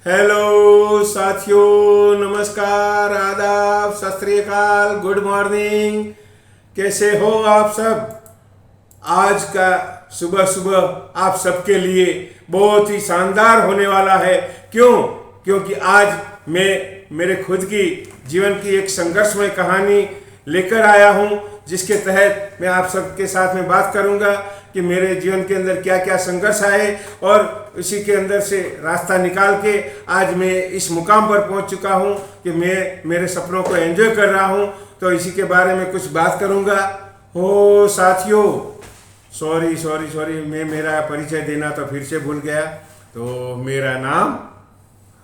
Hello साथियों, नमस्कार, आदाब, सत श्री अकाल, गुड मॉर्निंग। कैसे हो आप सब? आज का सुबह सुबह आप सबके लिए बहुत ही शानदार होने वाला है। क्योंकि आज मैं मेरे खुद की जीवन की एक संघर्षमय कहानी लेकर आया हूँ, जिसके तहत मैं आप सबके साथ में बात करूँगा कि मेरे जीवन के अंदर क्या क्या संघर्ष आए और इसी के अंदर से रास्ता निकाल के आज मैं इस मुकाम पर पहुंच चुका हूं कि मैं मेरे सपनों को एंजॉय कर रहा हूं। तो इसी के बारे में कुछ बात करूंगा। हो साथियों, सॉरी, मैं मेरा परिचय देना तो फिर से भूल गया। तो मेरा नाम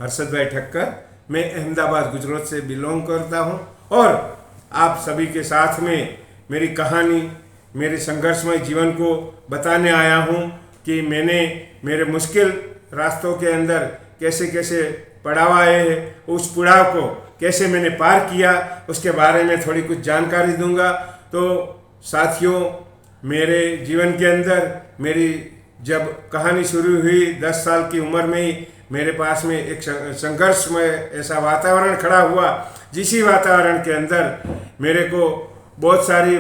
हर्षद भाई ठक्कर, मैं अहमदाबाद गुजरात से बिलोंग करता हूं और आप सभी के साथ में मेरी कहानी, मेरे संघर्षमय जीवन को बताने आया हूँ कि मैंने मेरे मुश्किल रास्तों के अंदर कैसे कैसे पड़ाव आए हैं, उस पड़ाव को कैसे मैंने पार किया, उसके बारे में थोड़ी कुछ जानकारी दूंगा। तो साथियों, मेरे जीवन के अंदर मेरी जब कहानी शुरू हुई 10 साल की उम्र में ही मेरे पास में एक संघर्षमय ऐसा वातावरण खड़ा हुआ, जिसी वातावरण के अंदर मेरे को बहुत सारी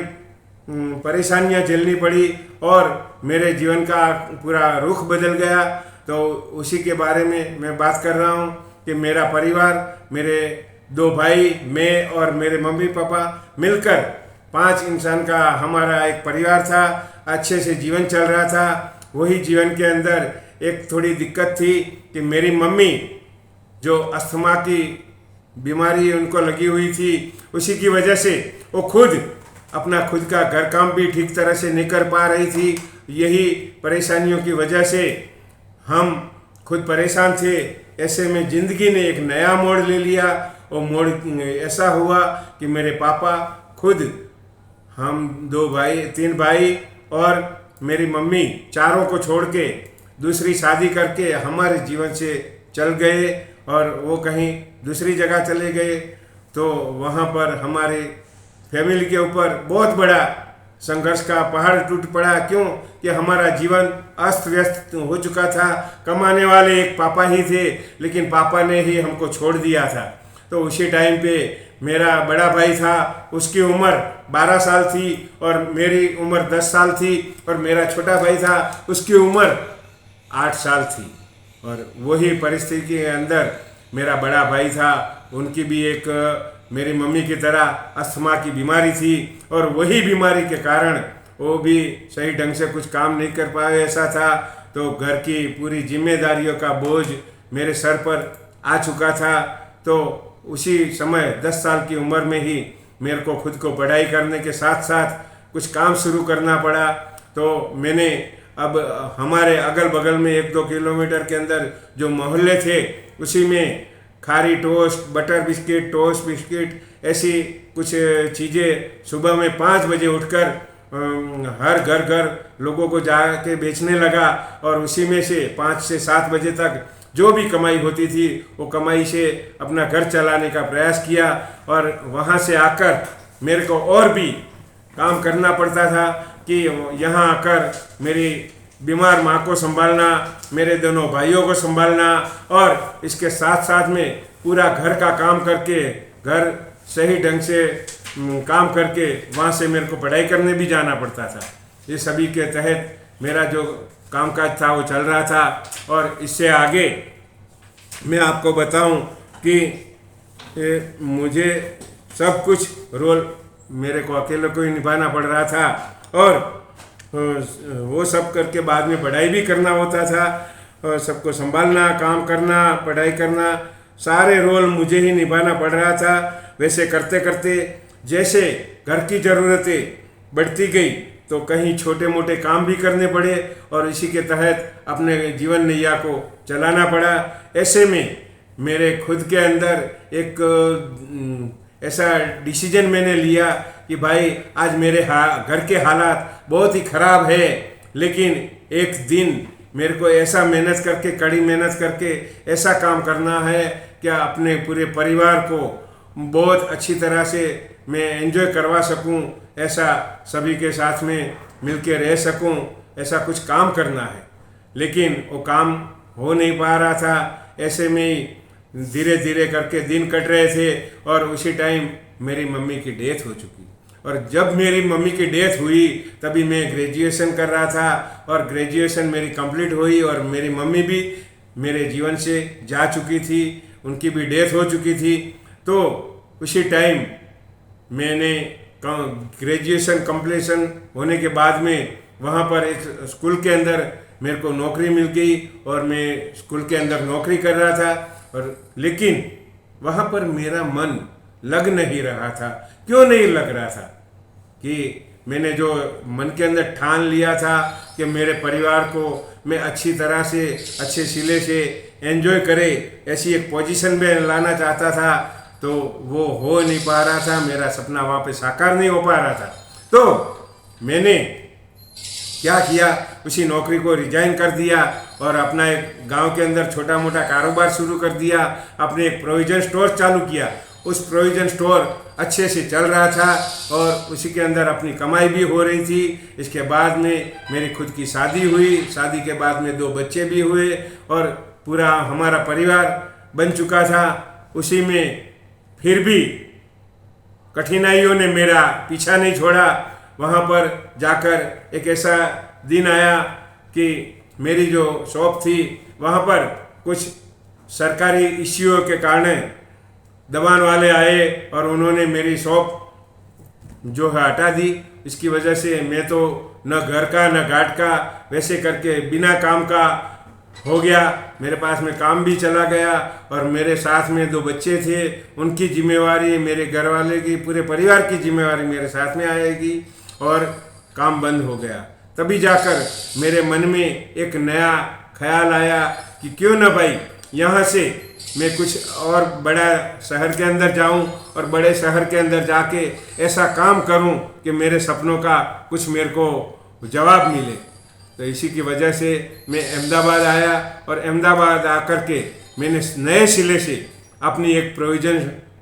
परेशानियां झेलनी पड़ी और मेरे जीवन का पूरा रुख बदल गया। तो उसी के बारे में मैं बात कर रहा हूँ कि मेरा परिवार, मेरे 2 भाई, मैं और मेरे मम्मी पापा मिलकर 5 इंसान का हमारा एक परिवार था। अच्छे से जीवन चल रहा था। वही जीवन के अंदर एक थोड़ी दिक्कत थी कि मेरी मम्मी, जो अस्थमा की बीमारी उनको लगी हुई थी, उसी की वजह से वो खुद का घर काम भी ठीक तरह से नहीं कर पा रही थी। यही परेशानियों की वजह से हम खुद परेशान थे। ऐसे में ज़िंदगी ने एक नया मोड़ ले लिया और मोड़ ऐसा हुआ कि मेरे पापा खुद, हम 3 भाई और मेरी मम्मी, चारों को छोड़ के दूसरी शादी करके हमारे जीवन से चल गए और वो कहीं दूसरी जगह चले गए। तो वहाँ पर हमारे फैमिली के ऊपर बहुत बड़ा संघर्ष का पहाड़ टूट पड़ा। क्यों कि हमारा जीवन अस्त व्यस्त हो चुका था। कमाने वाले एक पापा ही थे, लेकिन पापा ने ही हमको छोड़ दिया था। तो उसी टाइम पे मेरा बड़ा भाई था, उसकी उम्र 12 साल थी और मेरी उम्र 10 साल थी, और मेरा छोटा भाई था, उसकी उम्र 8 साल थी। और वही परिस्थिति के अंदर मेरा बड़ा भाई था, उनकी भी एक मेरी मम्मी की तरह अस्थमा की बीमारी थी और वही बीमारी के कारण वो भी सही ढंग से कुछ काम नहीं कर पाए, ऐसा था। तो घर की पूरी जिम्मेदारियों का बोझ मेरे सर पर आ चुका था। तो उसी समय 10 साल की उम्र में ही मेरे को खुद को पढ़ाई करने के साथ साथ कुछ काम शुरू करना पड़ा। तो मैंने अब हमारे अगल बगल में 1-2 किलोमीटर के अंदर जो मोहल्ले थे, उसी में khari toast, butter biscuit, toast biscuit, ऐसी कुछ चीज़ें सुबह में 5 बजे उठकर हर घर लोगों को जाके बेचने लगा। और उसी में से 5 से 7 बजे तक जो भी कमाई होती थी, वो कमाई से अपना घर चलाने का प्रयास किया। और वहाँ से आकर मेरे को और भी काम करना पड़ता था कि यहाँ आकर मेरी बीमार माँ को संभालना, मेरे दोनों भाइयों को संभालना, और इसके साथ साथ में पूरा घर का काम करके, घर सही ढंग से काम करके वहाँ से मेरे को पढ़ाई करने भी जाना पड़ता था। ये सभी के तहत मेरा जो कामकाज था वो चल रहा था। और इससे आगे मैं आपको बताऊं कि मुझे सब कुछ रोल मेरे को अकेले को ही निभाना पड़ रहा था, और वो सब करके बाद में पढ़ाई भी करना होता था, और सबको संभालना, काम करना, पढ़ाई करना, सारे रोल मुझे ही निभाना पड़ रहा था। वैसे करते करते जैसे घर की ज़रूरतें बढ़ती गई, तो कहीं छोटे मोटे काम भी करने पड़े और इसी के तहत अपने जीवन नैया को चलाना पड़ा। ऐसे में मेरे खुद के अंदर एक ऐसा डिसीजन मैंने लिया कि भाई आज मेरे घर के हालात बहुत ही ख़राब है, लेकिन एक दिन मेरे को ऐसा मेहनत करके, कड़ी मेहनत करके ऐसा काम करना है कि अपने पूरे परिवार को बहुत अच्छी तरह से मैं एंजॉय करवा सकूं, ऐसा सभी के साथ में मिलके रह सकूं, ऐसा कुछ काम करना है। लेकिन वो काम हो नहीं पा रहा था। ऐसे में ही धीरे धीरे करके दिन कट रहे थे और उसी टाइम मेरी मम्मी की डेथ हो चुकी। और जब मेरी मम्मी की डेथ हुई तभी मैं ग्रेजुएशन कर रहा था और ग्रेजुएशन मेरी कंप्लीट हुई और मेरी मम्मी भी मेरे जीवन से जा चुकी थी, उनकी भी डेथ हो चुकी थी। तो उसी टाइम मैंने ग्रेजुएशन कंप्लीशन होने के बाद में वहाँ पर एक स्कूल के अंदर मेरे को नौकरी मिल गई और मैं स्कूल के अंदर नौकरी कर रहा था। और लेकिन वहाँ पर मेरा मन लग नहीं रहा था। क्यों नहीं लग रहा था? कि मैंने जो मन के अंदर ठान लिया था कि मेरे परिवार को मैं अच्छी तरह से अच्छे सिले से एंजॉय करे, ऐसी एक पोजीशन में लाना चाहता था, तो वो हो नहीं पा रहा था। मेरा सपना वहाँ पे साकार नहीं हो पा रहा था। तो मैंने क्या किया, उसी नौकरी को रिजाइन कर दिया और अपना एक गांव के अंदर छोटा मोटा कारोबार शुरू कर दिया। अपने एक प्रोविज़न स्टोर चालू किया। उस प्रोविज़न स्टोर अच्छे से चल रहा था और उसी के अंदर अपनी कमाई भी हो रही थी। इसके बाद में मेरी खुद की शादी हुई। शादी के बाद में 2 बच्चे भी हुए और पूरा हमारा परिवार बन चुका था। उसी में फिर भी कठिनाइयों ने मेरा पीछा नहीं छोड़ा। वहाँ पर जाकर एक ऐसा दिन आया कि मेरी जो शॉप थी वहाँ पर कुछ सरकारी इश्यूओं के कारण दबान वाले आए और उन्होंने मेरी शॉप जो है हटा दी। इसकी वजह से मैं तो न घर का न घाट का वैसे करके बिना काम का हो गया। मेरे पास में काम भी चला गया और मेरे साथ में 2 बच्चे थे, उनकी जिम्मेवारी, मेरे घर वाले की, पूरे परिवार की जिम्मेवारी मेरे साथ में आएगी और काम बंद हो गया। तभी जाकर मेरे मन में एक नया ख्याल आया कि क्यों ना भाई यहाँ से मैं कुछ और बड़ा शहर के अंदर जाऊं और बड़े शहर के अंदर जाके ऐसा काम करूं कि मेरे सपनों का कुछ मेरे को जवाब मिले। तो इसी की वजह से मैं अहमदाबाद आया और अहमदाबाद आकर के मैंने नए सिले से अपनी एक प्रोविज़न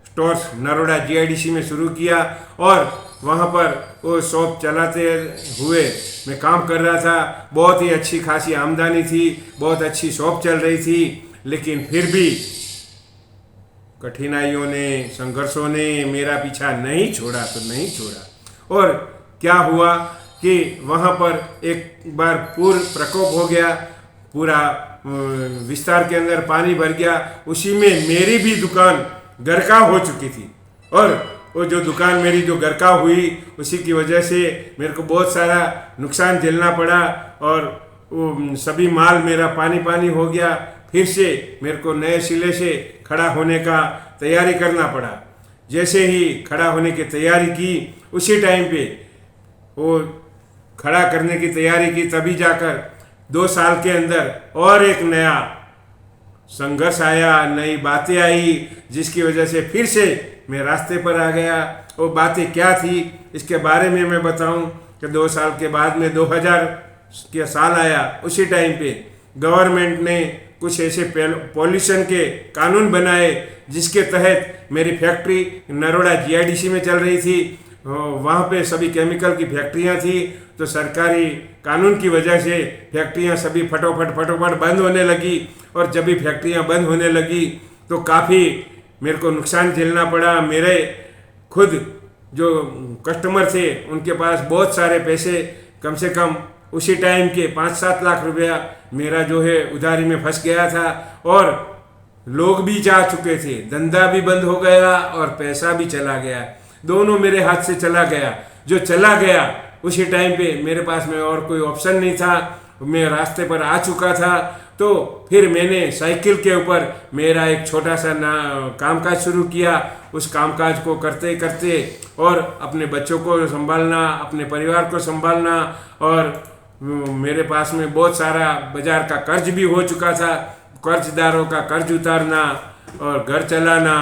स्टोर्स नरोडा GIDC में शुरू किया और वहाँ पर वो शॉप चलाते हुए मैं काम कर रहा था। बहुत ही अच्छी खासी आमदनी थी, बहुत अच्छी शॉप चल रही थी। लेकिन फिर भी कठिनाइयों ने, संघर्षों ने मेरा पीछा नहीं छोड़ा तो नहीं छोड़ा। और क्या हुआ कि वहाँ पर एक बार पूर प्रकोप हो गया, पूरा विस्तार के अंदर पानी भर गया। उसी में मेरी भी दुकान गरका हो चुकी थी और वो जो दुकान मेरी जो गरका हुई उसी की वजह से मेरे को बहुत सारा नुकसान झेलना पड़ा और वो सभी माल मेरा पानी पानी हो गया। फिर से मेरे को नए सिले से खड़ा होने का तैयारी करना पड़ा। जैसे ही खड़ा होने की तैयारी की उसी टाइम पे वो खड़ा करने की तैयारी की, तभी जाकर 2 साल के अंदर और एक नया संघर्ष आया, नई बातें आई, जिसकी वजह से फिर से मैं रास्ते पर आ गया। वो बातें क्या थी इसके बारे में मैं बताऊं कि 2 साल के बाद में 2000 के साल आया। उसी टाइम पे गवर्नमेंट ने कुछ ऐसे पॉल्यूशन के कानून बनाए जिसके तहत मेरी फैक्ट्री नरोडा GIDC में चल रही थी। वहाँ पे सभी केमिकल की फैक्ट्रियाँ थी। तो सरकारी कानून की वजह से फैक्ट्रियाँ सभी फटोफट बंद होने लगी और जब भी फैक्ट्रियाँ बंद होने लगी तो काफ़ी मेरे को नुकसान झेलना पड़ा। मेरे खुद जो कस्टमर थे उनके पास बहुत सारे पैसे, कम से कम उसी टाइम के 5-7 लाख रुपया मेरा जो है उधारी में फंस गया था और लोग भी जा चुके थे, धंधा भी बंद हो गया और पैसा भी चला गया। दोनों मेरे हाथ से चला गया। जो चला गया उसी टाइम पे मेरे पास में और कोई ऑप्शन नहीं था, मैं रास्ते पर आ चुका था। तो फिर मैंने साइकिल के ऊपर मेरा एक छोटा सा कामकाज शुरू किया। उस कामकाज को करते करते और अपने बच्चों को संभालना, अपने परिवार को संभालना और मेरे पास में बहुत सारा बाजार का कर्ज भी हो चुका था। कर्जदारों का कर्ज उतारना और घर चलाना,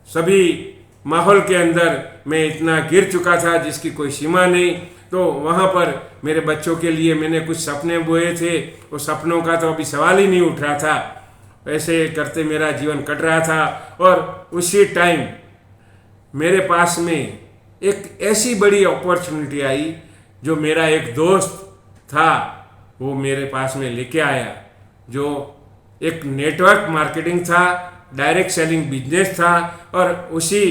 सभी माहौल के अंदर मैं इतना गिर चुका था जिसकी कोई सीमा नहीं। तो वहाँ पर मेरे बच्चों के लिए मैंने कुछ सपने बोए थे, उस सपनों का तो अभी सवाल ही नहीं उठ रहा था। ऐसे करते मेरा जीवन कट रहा था और उसी टाइम मेरे पास में एक ऐसी बड़ी अपॉर्चुनिटी आई जो मेरा एक दोस्त था वो मेरे पास में लेके आया, जो एक नेटवर्क मार्केटिंग था, डायरेक्ट सेलिंग बिजनेस था। और उसी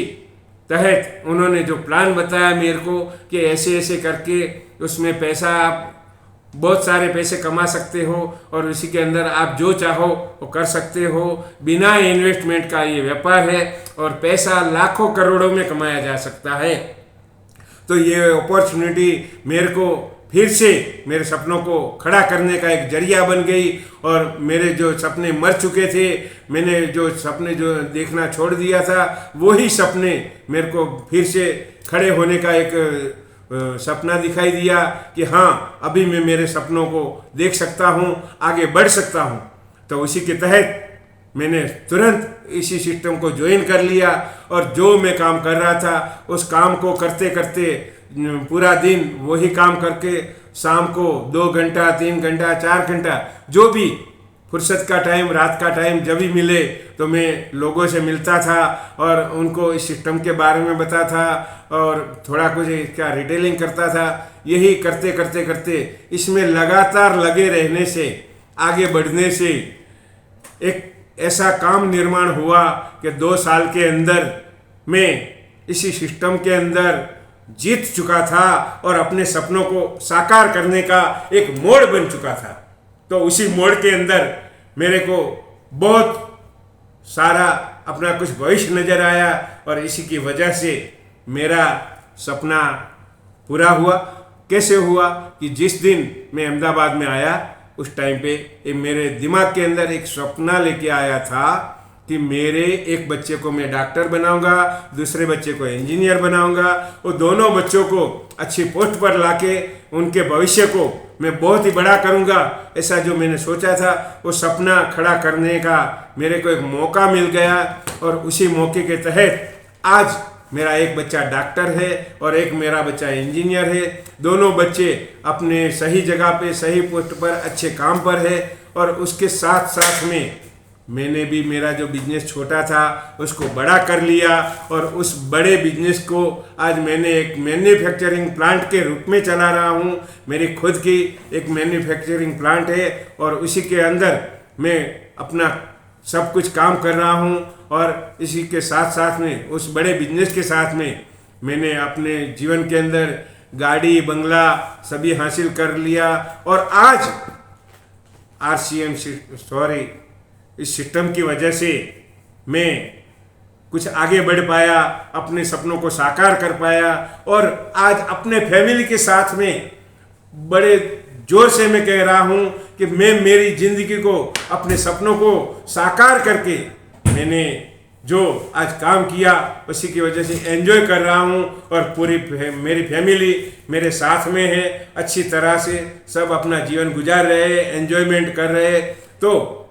तहत उन्होंने जो प्लान बताया मेरे को कि ऐसे ऐसे करके उसमें पैसा आप बहुत सारे पैसे कमा सकते हो और उसी के अंदर आप जो चाहो वो कर सकते हो। बिना इन्वेस्टमेंट का ये व्यापार है और पैसा लाखों करोड़ों में कमाया जा सकता है। तो ये अपॉर्चुनिटी मेरे को फिर से मेरे सपनों को खड़ा करने का एक जरिया बन गई। और मेरे जो सपने मर चुके थे, मैंने जो सपने जो देखना छोड़ दिया था, वही सपने मेरे को फिर से खड़े होने का एक सपना दिखाई दिया कि हाँ, अभी मैं मेरे सपनों को देख सकता हूँ, आगे बढ़ सकता हूँ। तो उसी के तहत मैंने तुरंत इसी सिस्टम को ज्वाइन कर लिया और जो मैं काम कर रहा था उस काम को करते करते पूरा दिन वही काम करके शाम को 2 घंटा 3 घंटा 4 घंटा जो भी फुर्सत का टाइम, रात का टाइम जब भी मिले तो मैं लोगों से मिलता था और उनको इस सिस्टम के बारे में बताता था और थोड़ा कुछ क्या रिटेलिंग करता था। यही करते करते करते इसमें लगातार लगे रहने से, आगे बढ़ने से एक ऐसा काम निर्माण हुआ कि 2 साल के अंदर मैं इसी सिस्टम के अंदर जीत चुका था और अपने सपनों को साकार करने का एक मोड़ बन चुका था। तो उसी मोड़ के अंदर मेरे को बहुत सारा अपना कुछ भविष्य नज़र आया और इसी की वजह से मेरा सपना पूरा हुआ। कैसे हुआ कि जिस दिन मैं अहमदाबाद में आया उस टाइम पे मेरे दिमाग के अंदर एक सपना लेके आया था कि मेरे एक बच्चे को मैं डॉक्टर बनाऊंगा, दूसरे बच्चे को इंजीनियर बनाऊंगा और दोनों बच्चों को अच्छी पोस्ट पर लाके उनके भविष्य को मैं बहुत ही बड़ा करूंगा। ऐसा जो मैंने सोचा था वो सपना खड़ा करने का मेरे को एक मौका मिल गया और उसी मौके के तहत आज मेरा एक बच्चा डॉक्टर है और एक मेरा बच्चा इंजीनियर है। दोनों बच्चे अपने सही जगह पे सही पोस्ट पर अच्छे काम पर है। और उसके साथ साथ में मैंने भी मेरा जो बिजनेस छोटा था उसको बड़ा कर लिया और उस बड़े बिजनेस को आज मैंने एक मैन्युफैक्चरिंग प्लांट के रूप में चला रहा हूँ। मेरी खुद की एक मैन्युफैक्चरिंग प्लांट है और उसी के अंदर मैं अपना सब कुछ काम कर रहा हूँ। और इसी के साथ साथ में उस बड़े बिजनेस के साथ में मैंने अपने जीवन के अंदर गाड़ी बंगला सभी हासिल कर लिया और आज RCM इस सिस्टम की वजह से मैं कुछ आगे बढ़ पाया, अपने सपनों को साकार कर पाया और आज अपने फैमिली के साथ में बड़े जोर से मैं कह रहा हूँ कि मैं मेरी ज़िंदगी को अपने सपनों को साकार करके मैंने जो आज काम किया उसी की वजह से एंजॉय कर रहा हूँ और पूरी मेरी फैमिली मेरे साथ में है। अच्छी तरह से सब अपना जीवन गुजार रहे, एंजॉयमेंट कर रहे। तो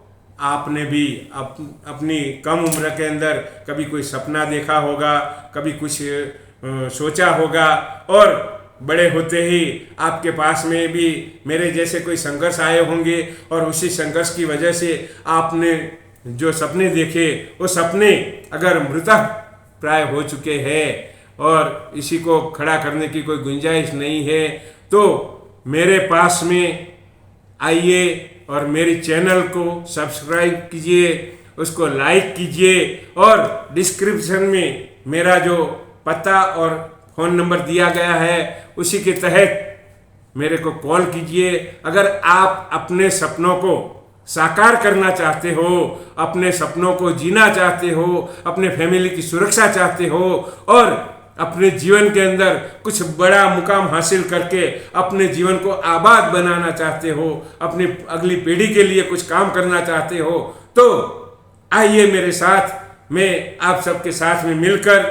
आपने भी अपनी कम उम्र के अंदर कभी कोई सपना देखा होगा, कभी कुछ सोचा होगा और बड़े होते ही आपके पास में भी मेरे जैसे कोई संघर्ष आए होंगे और उसी संघर्ष की वजह से आपने जो सपने देखे वो सपने अगर मृतः प्राय हो चुके हैं और इसी को खड़ा करने की कोई गुंजाइश नहीं है तो मेरे पास में आइए और मेरी चैनल को सब्सक्राइब कीजिए, उसको लाइक कीजिए और डिस्क्रिप्शन में मेरा जो पता और फ़ोन नंबर दिया गया है उसी के तहत मेरे को कॉल कीजिए। अगर आप अपने सपनों को साकार करना चाहते हो, अपने सपनों को जीना चाहते हो, अपने फैमिली की सुरक्षा चाहते हो और अपने जीवन के अंदर कुछ बड़ा मुकाम हासिल करके अपने जीवन को आबाद बनाना चाहते हो, अपनी अगली पीढ़ी के लिए कुछ काम करना चाहते हो तो आइए मेरे साथ। मैं आप सबके साथ में मिलकर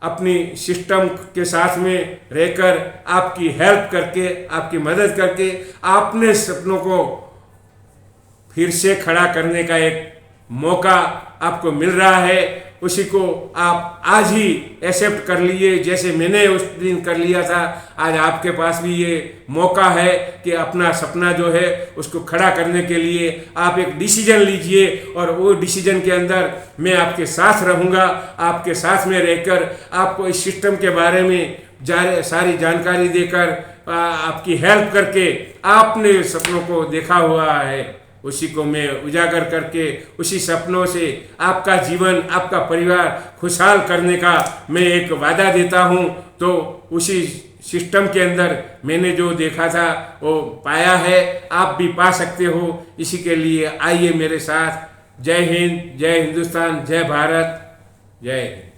अपनी सिस्टम के साथ में रहकर आपकी हेल्प करके, आपकी मदद करके अपने सपनों को फिर से खड़ा करने का एक मौका आपको मिल रहा है। उसी को आप आज ही एक्सेप्ट कर लीजिए जैसे मैंने उस दिन कर लिया था। आज आपके पास भी ये मौका है कि अपना सपना जो है उसको खड़ा करने के लिए आप एक डिसीजन लीजिए और वो डिसीजन के अंदर मैं आपके साथ रहूँगा। आपके साथ में रहकर आपको इस सिस्टम के बारे में सारी जानकारी देकर आपकी हेल्प करके आपने सपनों को देखा हुआ है उसी को मैं उजागर करके उसी सपनों से आपका जीवन, आपका परिवार खुशहाल करने का मैं एक वादा देता हूँ। तो उसी सिस्टम के अंदर मैंने जो देखा था वो पाया है, आप भी पा सकते हो। इसी के लिए आइए मेरे साथ। जय हिंद, जय हिंदुस्तान, जय भारत, जय हिंद।